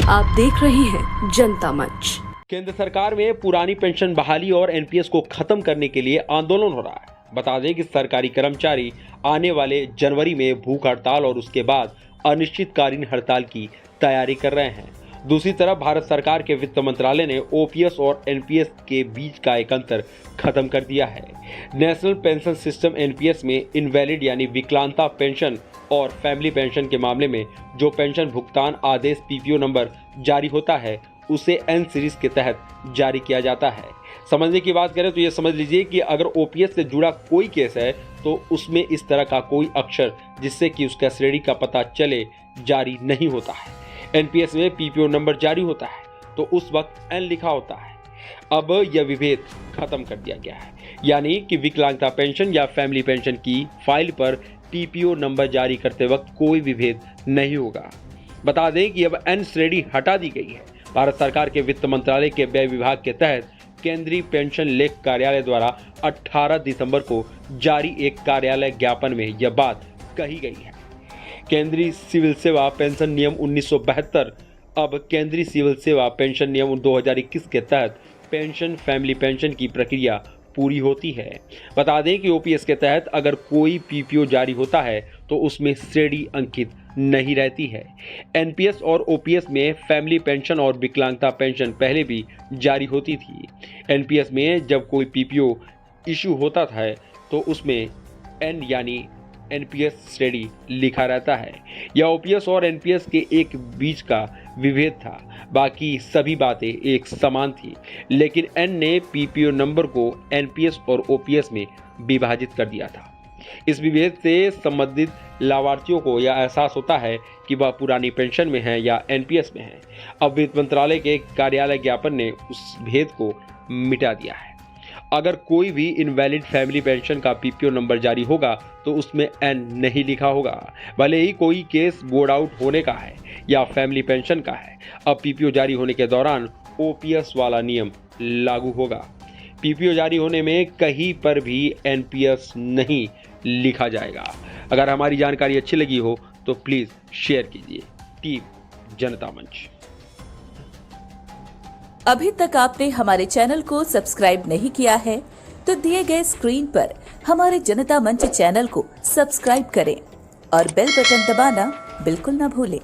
आप देख रहे हैं जनता मंच। केंद्र सरकार में पुरानी पेंशन बहाली और एनपीएस को खत्म करने के लिए आंदोलन हो रहा है। बता दें कि सरकारी कर्मचारी आने वाले जनवरी में भूख हड़ताल और उसके बाद अनिश्चितकालीन हड़ताल की तैयारी कर रहे हैं। दूसरी तरफ भारत सरकार के वित्त मंत्रालय ने ओपीएस और एनपीएस के बीच का एक अंतर खत्म कर दिया है। नेशनल पेंशन सिस्टम एनपीएस में इनवैलिड यानी विकलांगता पेंशन और फैमिली पेंशन के मामले में जो पेंशन भुगतान आदेश पीपीओ नंबर जारी होता है उसे एन सीरीज के तहत जारी किया जाता है। समझने की बात करें तो ये समझ लीजिए कि अगर ओपीएस से जुड़ा कोई केस है तो उसमें इस तरह का कोई अक्षर जिससे कि उसका श्रेणी का पता चले जारी नहीं होता है। एनपीएस में पीपीओ नंबर जारी होता है तो उस वक्त एन लिखा होता है। अब यह विभेद खत्म कर दिया गया है, यानी कि विकलांगता पेंशन या फैमिली पेंशन की फाइल पर पीपीओ नंबर जारी करते वक्त कोई विभेद नहीं होगा। बता दें कि अब एन श्रेणी हटा दी गई है। भारत सरकार के वित्त मंत्रालय के व्यय विभाग के तहत केंद्रीय पेंशन लेख कार्यालय द्वारा 18 दिसंबर को जारी एक कार्यालय ज्ञापन में यह बात कही गई है। केंद्रीय सिविल सेवा पेंशन नियम 1972 अब केंद्रीय सिविल सेवा पेंशन नियम 2021 के तहत पेंशन फैमिली पेंशन की प्रक्रिया पूरी होती है। बता दें कि ओपीएस के तहत अगर कोई पीपीओ जारी होता है तो उसमें श्रेणी अंकित नहीं रहती है। एनपीएस और ओपीएस में फैमिली पेंशन और विकलांगता पेंशन पहले भी जारी होती थी। एनपीएस में जब कोई पीपीओ इशू होता था तो उसमें एन यानी एनपीएस श्रेणी लिखा रहता है। यह ओपीएस और एनपीएस के एक बीच का विभेद था, बाकी सभी बातें एक समान थी, लेकिन एन ने पीपीओ नंबर को एनपीएस और ओपीएस में विभाजित कर दिया था। इस विभेद से संबंधित लाभार्थियों को यह एहसास होता है कि वह पुरानी पेंशन में है या एनपीएस में है। अब वित्त मंत्रालय के कार्यालय ज्ञापन ने उस भेद को मिटा दिया है। अगर कोई भी इनवैलिड फैमिली पेंशन का पीपीओ नंबर जारी होगा तो उसमें एन नहीं लिखा होगा, भले ही कोई केस बोर्ड आउट होने का है या फैमिली पेंशन का है। अब पीपीओ जारी होने के दौरान ओपीएस वाला नियम लागू होगा। पीपीओ जारी होने में कहीं पर भी एनपीएस नहीं लिखा जाएगा। अगर हमारी जानकारी अच्छी लगी हो तो प्लीज शेयर कीजिए। टीम जनता मंच। अभी तक आपने हमारे चैनल को सब्सक्राइब नहीं किया है तो दिए गए स्क्रीन पर हमारे जनता मंच चैनल को सब्सक्राइब करें और बेल बटन दबाना बिल्कुल न भूलें।